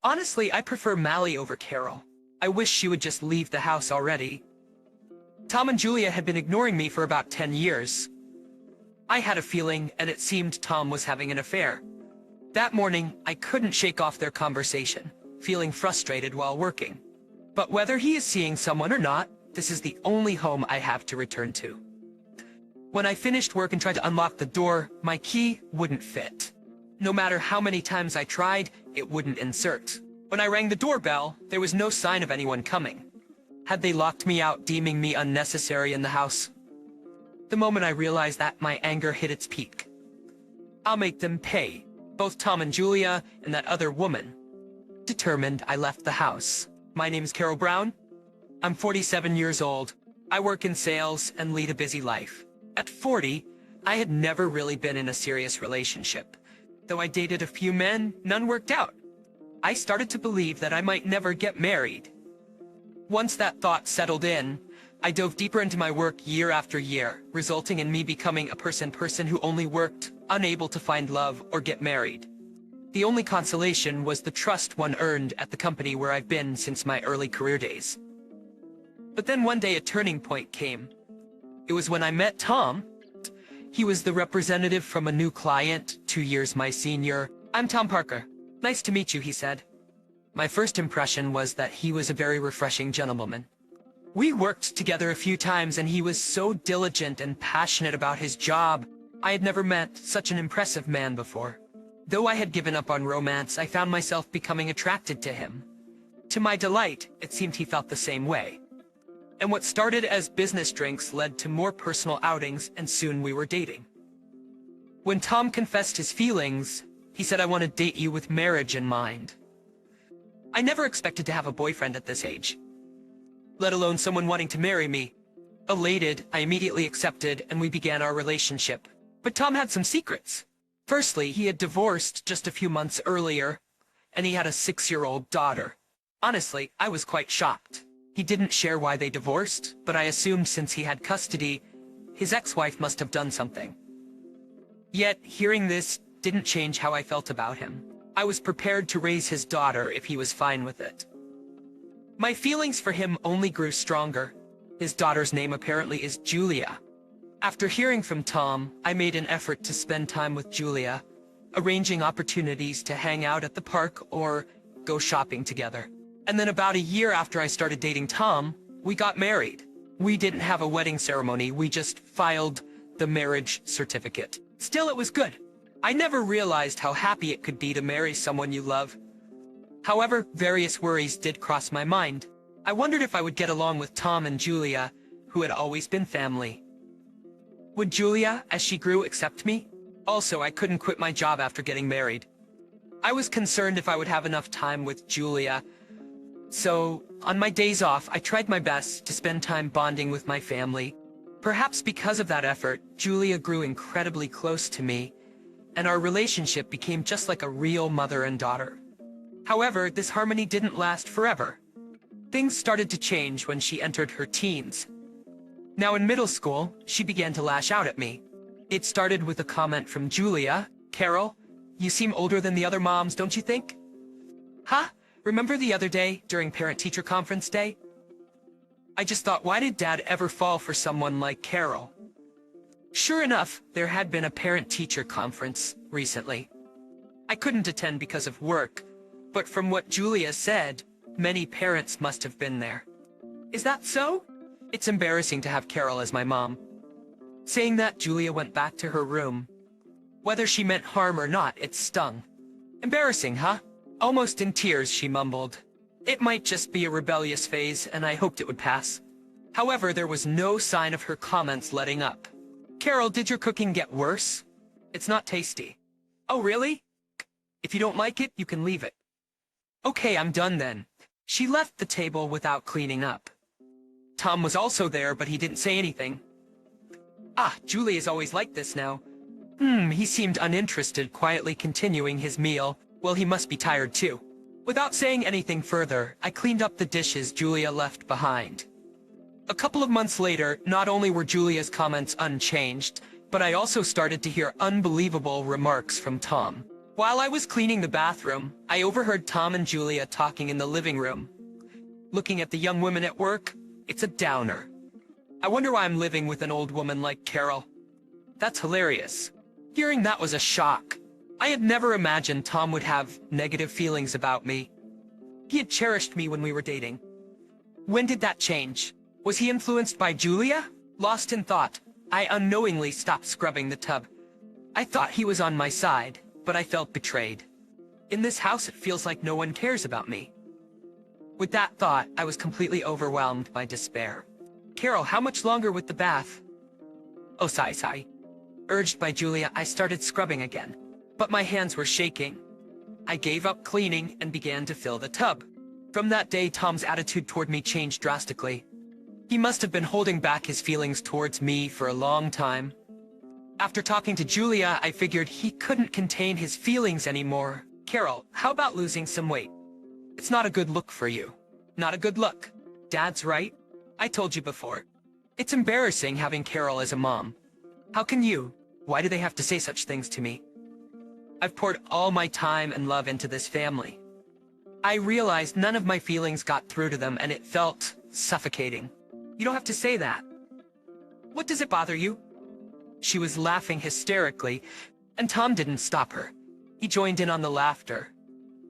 Honestly, I prefer Mally over Carol. I wish she would just leave the house already. Tom and Julia had been ignoring me for about 10 years. I had a feeling, and it seemed Tom was having an affair. That morning, I couldn't shake off their conversation, feeling frustrated while working. But whether he is seeing someone or not, this is the only home I have to return to. When I finished work and tried to unlock the door, my key wouldn't fit. No matter how many times I tried, it wouldn't insert. When I rang the doorbell, there was no sign of anyone coming. Had they locked me out, deeming me unnecessary in the house? The moment I realized that, my anger hit its peak. I'll make them pay, both Tom and Julia and that other woman. Determined, I left the house. My name's Carol Brown. I'm 47 years old. I work in sales and lead a busy life. At 40, I had never really been in a serious relationship. Though I dated a few men, none worked out. I started to believe that I might never get married. Once that thought settled in, I dove deeper into my work year after year, resulting in me becoming a person who only worked, unable to find love or get married. The only consolation was the trust one earned at the company where I've been since my early career days. But then one day a turning point came. It was when I met Tom. He was the representative from a new client, 2 years my senior. "I'm Tom Parker. Nice to meet you," he said. My first impression was that he was a very refreshing gentleman. We worked together a few times and he was so diligent and passionate about his job. I had never met such an impressive man before. Though I had given up on romance, I found myself becoming attracted to him. To my delight, it seemed he felt the same way. And what started as business drinks led to more personal outings, and soon we were dating. When Tom confessed his feelings, he said, "I want to date you with marriage in mind." I never expected to have a boyfriend at this age, let alone someone wanting to marry me. Elated, I immediately accepted and we began our relationship. But Tom had some secrets. Firstly, he had divorced just a few months earlier, and he had a 6-year-old daughter. Honestly, I was quite shocked. He didn't share why they divorced, but I assumed since he had custody, his ex-wife must have done something. Yet, hearing this didn't change how I felt about him. I was prepared to raise his daughter if he was fine with it. My feelings for him only grew stronger. His daughter's name apparently is Julia. After hearing from Tom, I made an effort to spend time with Julia, arranging opportunities to hang out at the park or go shopping together. And then about a year after I started dating Tom, we got married. We didn't have a wedding ceremony, we just filed the marriage certificate. Still, it was good. I never realized how happy it could be to marry someone you love. However, various worries did cross my mind. I wondered if I would get along with Tom and Julia, who had always been family. Would Julia, as she grew, accept me? Also, I couldn't quit my job after getting married. I was concerned if I would have enough time with Julia. So, on my days off, I tried my best to spend time bonding with my family. Perhaps because of that effort, Julia grew incredibly close to me, and our relationship became just like a real mother and daughter. However, this harmony didn't last forever. Things started to change when she entered her teens. Now in middle school, she began to lash out at me. It started with a comment from Julia. "Carol, you seem older than the other moms, don't you think?" Huh? Remember the other day, during parent-teacher conference day? I just thought, why did Dad ever fall for someone like Carol? Sure enough, there had been a parent-teacher conference recently. I couldn't attend because of work, but from what Julia said, many parents must have been there. Is that so? It's embarrassing to have Carol as my mom. Saying that, Julia went back to her room. Whether she meant harm or not, it stung. Embarrassing, huh? Almost in tears, she mumbled. It might just be a rebellious phase, and I hoped it would pass. However, there was no sign of her comments letting up. "Carol, did your cooking get worse? It's not tasty." "Oh, really? If you don't like it, you can leave it." "Okay, I'm done then." She left the table without cleaning up. Tom was also there, but he didn't say anything. Julie is always like this now. He seemed uninterested, quietly continuing his meal. Well, he must be tired too. Without saying anything further, I cleaned up the dishes Julia left behind. A couple of months later, not only were Julia's comments unchanged, but I also started to hear unbelievable remarks from Tom. While I was cleaning the bathroom, I overheard Tom and Julia talking in the living room. Looking at the young women at work, it's a downer. I wonder why I'm living with an old woman like Carol. That's hilarious. Hearing that was a shock. I had never imagined Tom would have negative feelings about me. He had cherished me when we were dating. When did that change? Was he influenced by Julia? Lost in thought, I unknowingly stopped scrubbing the tub. I thought he was on my side, but I felt betrayed. In this house, it feels like no one cares about me. With that thought, I was completely overwhelmed by despair. Carol, how much longer with the bath? Oh, sigh. Urged by Julia, I started scrubbing again, but my hands were shaking. I gave up cleaning and began to fill the tub. From that day, Tom's attitude toward me changed drastically. He must have been holding back his feelings towards me for a long time. After talking to Julia, I figured he couldn't contain his feelings anymore. Carol, how about losing some weight? It's not a good look for you. Not a good look. Dad's right. I told you before. It's embarrassing having Carol as a mom. How can you? Why do they have to say such things to me? I've poured all my time and love into this family. I realized none of my feelings got through to them, and it felt suffocating. You don't have to say that. What does it bother you? She was laughing hysterically, and Tom didn't stop her. He joined in on the laughter.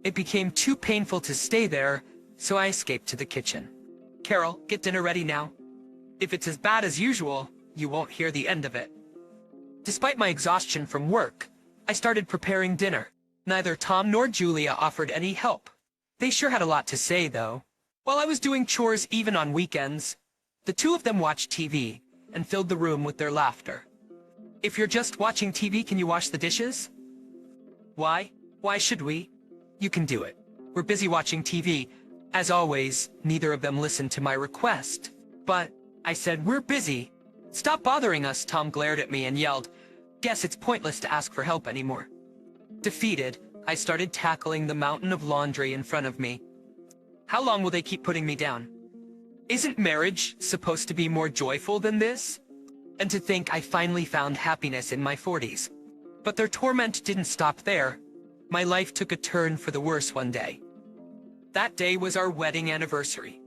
It became too painful to stay there, so I escaped to the kitchen. Carol, get dinner ready now. If it's as bad as usual, you won't hear the end of it. Despite my exhaustion from work, I started preparing dinner. Neither Tom nor Julia offered any help. They sure had a lot to say, though. While I was doing chores even on weekends, the two of them watched TV and filled the room with their laughter. If you're just watching TV, can you wash the dishes? Why? Why should we? You can do it. We're busy watching TV. As always, neither of them listened to my request. But I said, we're busy. Stop bothering us, Tom glared at me and yelled. Guess it's pointless to ask for help anymore. Defeated, I started tackling the mountain of laundry in front of me. How long will they keep putting me down? Isn't marriage supposed to be more joyful than this? And to think I finally found happiness in my 40s. But their torment didn't stop there. My life took a turn for the worse one day. That day was our wedding anniversary.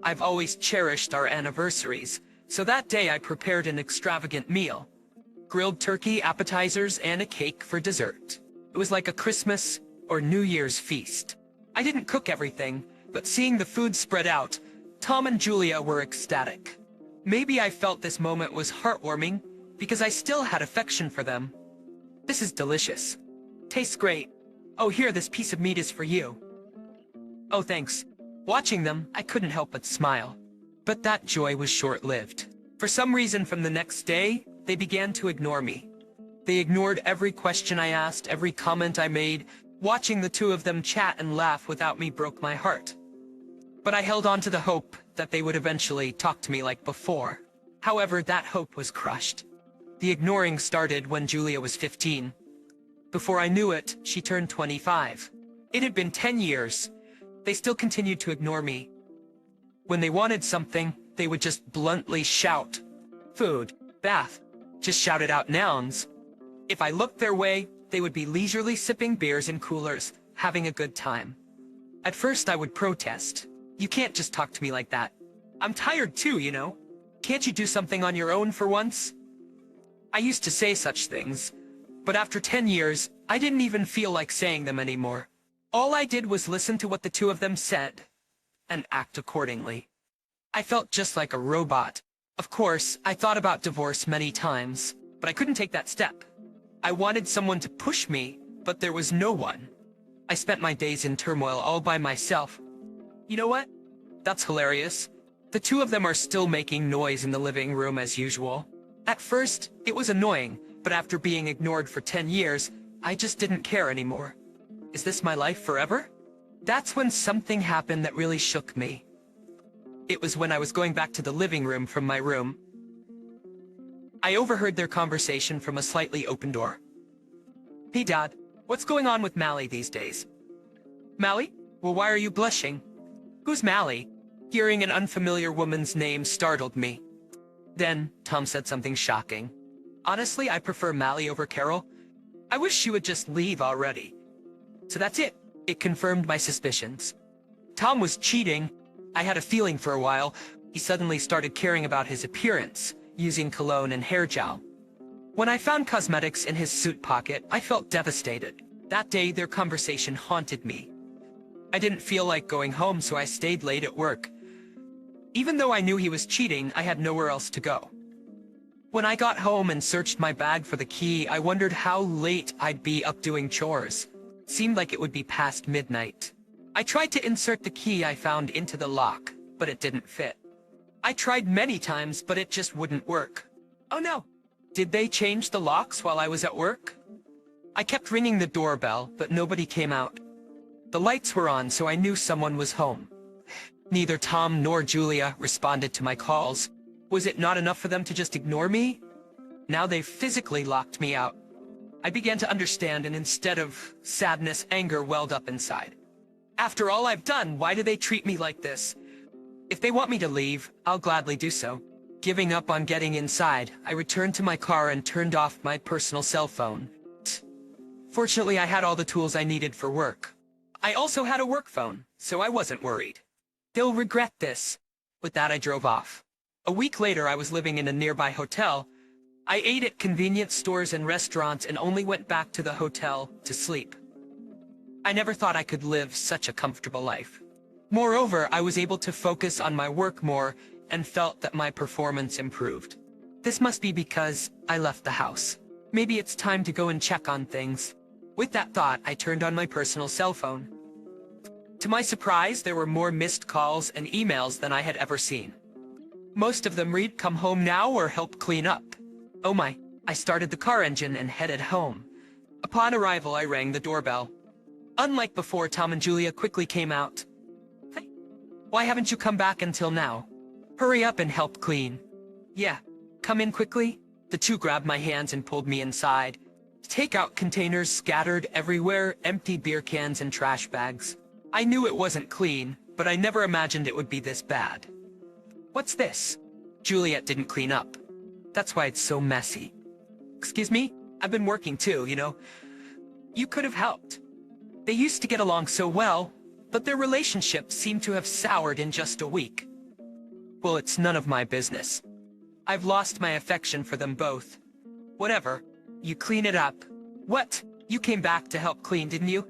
I've always cherished our anniversaries, so that day I prepared an extravagant meal. Grilled turkey, appetizers, and a cake for dessert. It was like a Christmas or New Year's feast. I didn't cook everything, but seeing the food spread out, Tom and Julia were ecstatic. Maybe I felt this moment was heartwarming because I still had affection for them. This is delicious. Tastes great. Oh, here, this piece of meat is for you. Oh, thanks. Watching them, I couldn't help but smile. But that joy was short-lived. For some reason, from the next day, they began to ignore me. They ignored every question I asked, every comment I made. Watching the two of them chat and laugh without me broke my heart. But I held on to the hope that they would eventually talk to me like before. However, that hope was crushed. The ignoring started when Julia was 15. Before I knew it, she turned 25. It had been 10 years. They still continued to ignore me. When they wanted something, they would just bluntly shout. Food, bath, just shouted out nouns. If I looked their way, they would be leisurely sipping beers in coolers, having a good time. At first I would protest. You can't just talk to me like that. I'm tired too, you know. Can't you do something on your own for once? I used to say such things, but after 10 years, I didn't even feel like saying them anymore. All I did was listen to what the two of them said, and act accordingly. I felt just like a robot. Of course, I thought about divorce many times, but I couldn't take that step. I wanted someone to push me, but there was no one. I spent my days in turmoil all by myself. You know what? That's hilarious. The two of them are still making noise in the living room as usual. At first, it was annoying, but after being ignored for 10 years, I just didn't care anymore. Is this my life forever? That's when something happened that really shook me. It was when I was going back to the living room from my room. I overheard their conversation from a slightly open door. Hey Dad, what's going on with Mally these days? Mally? Well, why are you blushing? Who's Mally? Hearing an unfamiliar woman's name startled me. Then, Tom said something shocking. Honestly, I prefer Mally over Carol. I wish she would just leave already. So that's it. It confirmed my suspicions. Tom was cheating. I had a feeling for a while. He suddenly started caring about his appearance, using cologne and hair gel. When I found cosmetics in his suit pocket, I felt devastated. That day, their conversation haunted me. I didn't feel like going home, so I stayed late at work. Even though I knew he was cheating, I had nowhere else to go. When I got home and searched my bag for the key, I wondered how late I'd be up doing chores. It seemed like it would be past midnight. I tried to insert the key I found into the lock, but it didn't fit. I tried many times, but it just wouldn't work. Oh no! Did they change the locks while I was at work? I kept ringing the doorbell, but nobody came out. The lights were on, so I knew someone was home. Neither Tom nor Julia responded to my calls. Was it not enough for them to just ignore me? Now they've physically locked me out. I began to understand, and instead of sadness, anger welled up inside. After all I've done, why do they treat me like this? If they want me to leave, I'll gladly do so. Giving up on getting inside, I returned to my car and turned off my personal cell phone. Fortunately, I had all the tools I needed for work. I also had a work phone, so I wasn't worried. They'll regret this. With that, I drove off. A week later, I was living in a nearby hotel. I ate at convenience stores and restaurants and only went back to the hotel to sleep. I never thought I could live such a comfortable life. Moreover, I was able to focus on my work more and felt that my performance improved. This must be because I left the house. Maybe it's time to go and check on things. With that thought, I turned on my personal cell phone. To my surprise, there were more missed calls and emails than I had ever seen. Most of them read, "Come home now" or "Help clean up." Oh my, I started the car engine and headed home. Upon arrival, I rang the doorbell. Unlike before, Tom and Julia quickly came out. "Hey, why haven't you come back until now? Hurry up and help clean." "Yeah, come in quickly." The two grabbed my hands and pulled me inside. Takeout containers scattered everywhere, empty beer cans and trash bags. I knew it wasn't clean, but I never imagined it would be this bad. "What's this?" Juliet didn't clean up. "That's why it's so messy." "Excuse me? I've been working too, you know. You could have helped." They used to get along so well, but their relationship seemed to have soured in just a week. Well, it's none of my business. I've lost my affection for them both. Whatever. You clean it up. What? You came back to help clean, didn't you?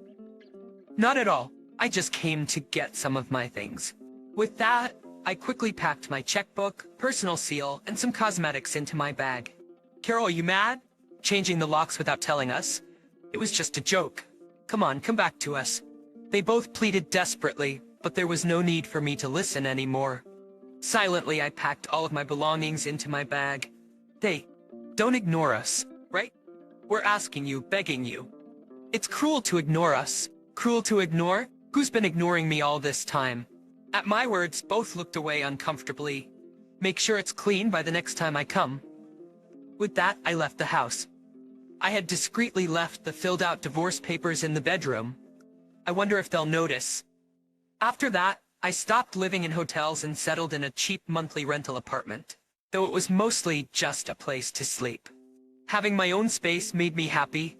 Not at all. I just came to get some of my things. With that, I quickly packed my checkbook, personal seal, and some cosmetics into my bag. "Carol, are you mad? Changing the locks without telling us? It was just a joke. Come on, come back to us." They both pleaded desperately, but there was no need for me to listen anymore. Silently, I packed all of my belongings into my bag. They don't ignore us, right? We're asking you, begging you. It's cruel to ignore us. Cruel to ignore? Who's been ignoring me all this time? At my words, both looked away uncomfortably. "Make sure it's clean by the next time I come." With that, I left the house. I had discreetly left the filled-out divorce papers in the bedroom. I wonder if they'll notice. After that, I stopped living in hotels and settled in a cheap monthly rental apartment, though it was mostly just a place to sleep. Having my own space made me happy,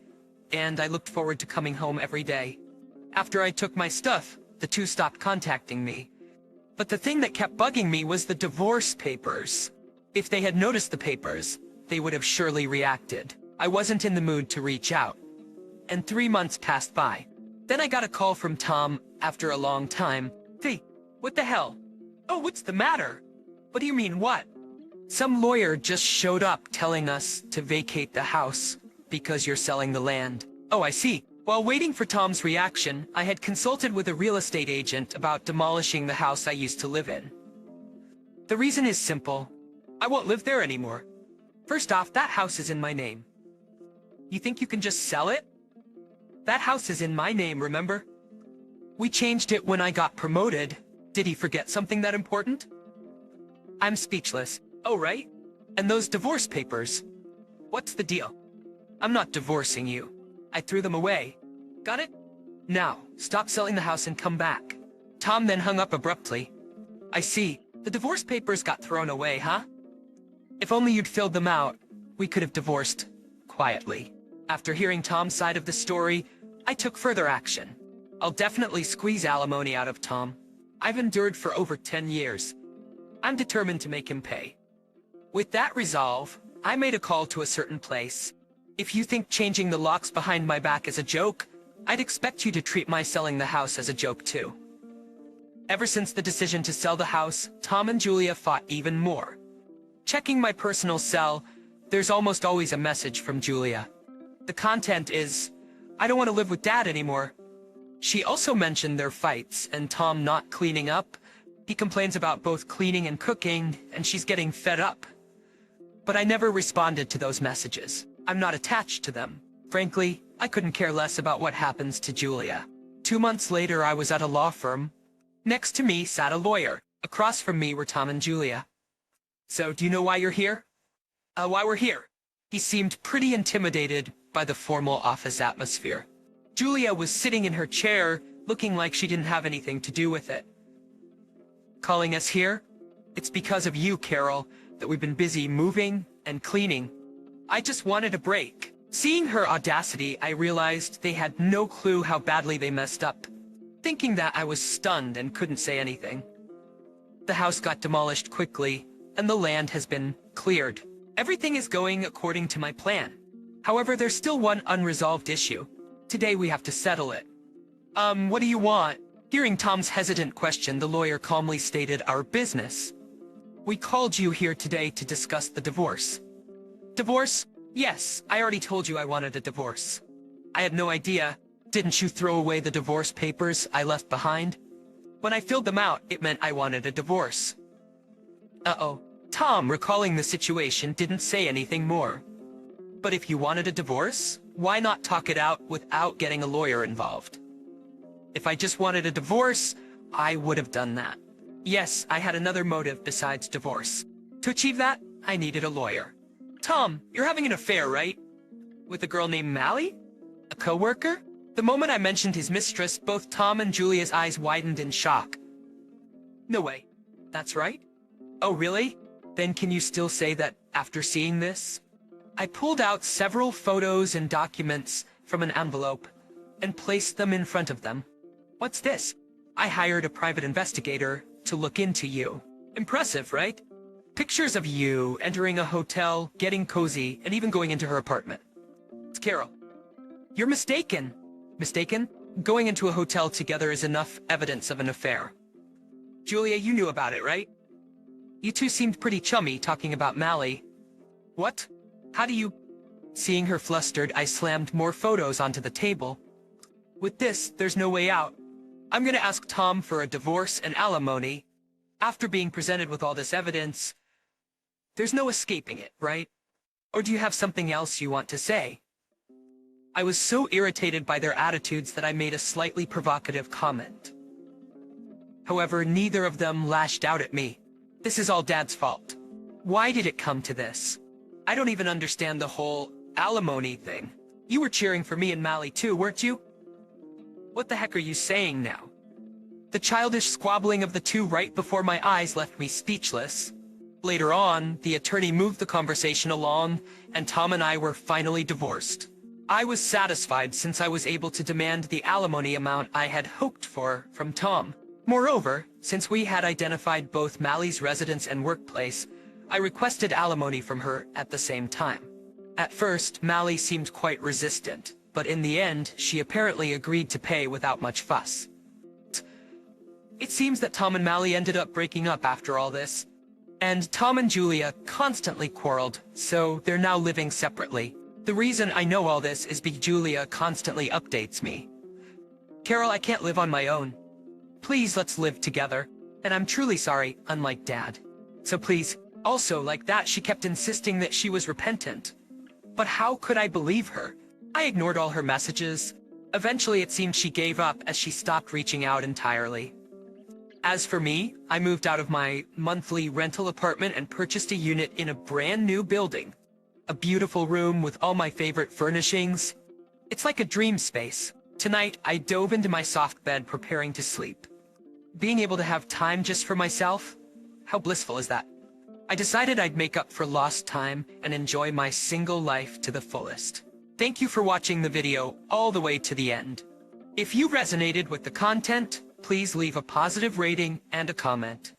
and I looked forward to coming home every day. After I took my stuff, the two stopped contacting me. But the thing that kept bugging me was the divorce papers. If they had noticed the papers, they would have surely reacted. I wasn't in the mood to reach out. And 3 months passed by. Then I got a call from Tom after a long time. "Hey, what the hell? Oh, what's the matter?" "What do you mean, what?" "Some lawyer just showed up telling us to vacate the house because you're selling the land." "Oh, I see." While waiting for Tom's reaction, I had consulted with a real estate agent about demolishing the house I used to live in. The reason is simple. I won't live there anymore. First off, that house is in my name. You think you can just sell it? That house is in my name, remember? We changed it when I got promoted. Did he forget something that important? I'm speechless. Oh, right? And those divorce papers? What's the deal? I'm not divorcing you. I threw them away. Got it? Now, stop selling the house and come back. Tom then hung up abruptly. I see. The divorce papers got thrown away, huh? If only you'd filled them out, we could have divorced quietly. After hearing Tom's side of the story, I took further action. I'll definitely squeeze alimony out of Tom. I've endured for over 10 years. I'm determined to make him pay. With that resolve, I made a call to a certain place. If you think changing the locks behind my back is a joke, I'd expect you to treat my selling the house as a joke too. Ever since the decision to sell the house, Tom and Julia fought even more. Checking my personal cell, there's almost always a message from Julia. The content is, "I don't want to live with Dad anymore." She also mentioned their fights and Tom not cleaning up. He complains about both cleaning and cooking, and she's getting fed up. But I never responded to those messages. I'm not attached to them. Frankly, I couldn't care less about what happens to Julia. 2 months later, I was at a law firm. Next to me sat a lawyer. Across from me were Tom and Julia. "So, do you know why you're here?" Why we're here." He seemed pretty intimidated by the formal office atmosphere. Julia was sitting in her chair, looking like she didn't have anything to do with it. "Calling us here? It's because of you, Carol, that we've been busy moving and cleaning. I just wanted a break." Seeing her audacity, I realized they had no clue how badly they messed up. Thinking that, I was stunned and couldn't say anything. The house got demolished quickly, and the land has been cleared. Everything is going according to my plan. However, there's still one unresolved issue. Today we have to settle it. What do you want?" Hearing Tom's hesitant question, the lawyer calmly stated, "Our business. We called you here today to discuss the divorce." "Divorce? Yes, I already told you I wanted a divorce." "I had no idea. Didn't you throw away the divorce papers I left behind?" "When I filled them out, it meant I wanted a divorce." Uh-oh. Tom, recalling the situation, didn't say anything more. "But if you wanted a divorce, why not talk it out without getting a lawyer involved?" "If I just wanted a divorce, I would have done that. Yes, I had another motive besides divorce. To achieve that, I needed a lawyer." "Tom, you're having an affair, right? With a girl named Mally? A co-worker?" The moment I mentioned his mistress, both Tom and Julia's eyes widened in shock. "No way. That's right?" "Oh, really? Then can you still say that after seeing this?" I pulled out several photos and documents from an envelope and placed them in front of them. "What's this?" "I hired a private investigator to look into you." Impressive, right? Pictures of you entering a hotel, getting cozy, and even going into her apartment. It's Carol. "You're mistaken." "Mistaken? Going into a hotel together is enough evidence of an affair." "Julia, you knew about it, right? You two seemed pretty chummy talking about Mally." "What? How do you—" Seeing her flustered, I slammed more photos onto the table. "With this, there's no way out. I'm gonna ask Tom for a divorce and alimony. After being presented with all this evidence, there's no escaping it, right? Or do you have something else you want to say?" I was so irritated by their attitudes that I made a slightly provocative comment. However, neither of them lashed out at me. This is all Dad's fault. Why did it come to this? I don't even understand the whole alimony thing. You were cheering for me and Mally too, weren't you? What the heck are you saying now? The childish squabbling of the two right before my eyes left me speechless. Later on, the attorney moved the conversation along, and Tom and I were finally divorced. I was satisfied since I was able to demand the alimony amount I had hoped for from Tom. Moreover, since we had identified both Mally's residence and workplace, I requested alimony from her at the same time. At first, Mally seemed quite resistant, but in the end, she apparently agreed to pay without much fuss. It seems that Tom and Mally ended up breaking up after all this. And Tom and Julia constantly quarreled, so they're now living separately. The reason I know all this is because Julia constantly updates me. "Carol, I can't live on my own. Please, let's live together. And I'm truly sorry, unlike Dad. So please." Also, like that, she kept insisting that she was repentant. But how could I believe her? I ignored all her messages. Eventually, it seemed she gave up as she stopped reaching out entirely. As for me, I moved out of my monthly rental apartment and purchased a unit in a brand new building. A beautiful room with all my favorite furnishings. It's like a dream space. Tonight, I dove into my soft bed preparing to sleep. Being able to have time just for myself? How blissful is that? I decided I'd make up for lost time and enjoy my single life to the fullest. Thank you for watching the video all the way to the end. If you resonated with the content, please leave a positive rating and a comment.